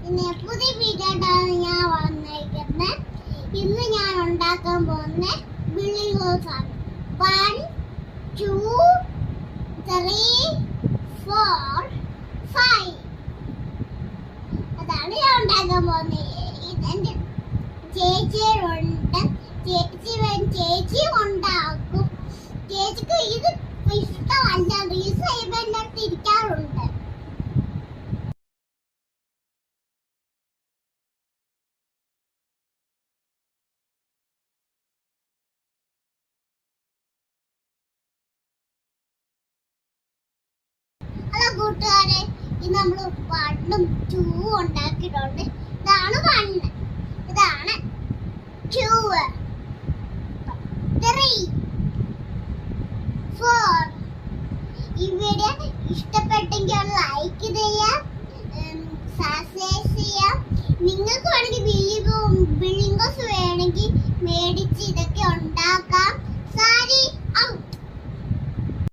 പുതിയ വീഡിയോട്ടാണ് ഞാൻ വന്നേക്കുന്നത്. ഇന്ന് ഞാൻ ഉണ്ടാക്കാൻ പോകുന്ന ബിൽഡിംഗ് ബ്ലോക്സ് ആണ്. 1 2 3 4 5 അതാണ് ഞാൻ ഉണ്ടാക്കാൻ പോകുന്നത്. ഇതെന്റെ ചേച്ചിയുണ്ട്. ചേച്ചി ഉണ്ടാക്കും. ചേച്ചിക്ക് ഇത് ഇഷ്ടമല്ല, റീൽസ് ചെയ്യുമ്പോൾ എൻ്റെ അടുത്ത് ഇരിക്കാറുണ്ട്. ഹലോ കൂട്ടുകാരെ, ഇന്ന് നമ്മൾ 1 2 ഉണ്ടാക്കിയിട്ടുണ്ട്. ഇതാണ് 1, ഇതാണ് 2, 3 4. ഈ വീഡിയോ ഇഷ്ടപ്പെട്ടെങ്കിൽ ലൈക്ക് ചെയ്യാം, സബ്സ്ക്രൈബ് ചെയ്യാം. നിങ്ങൾക്ക് വേണമെങ്കിൽ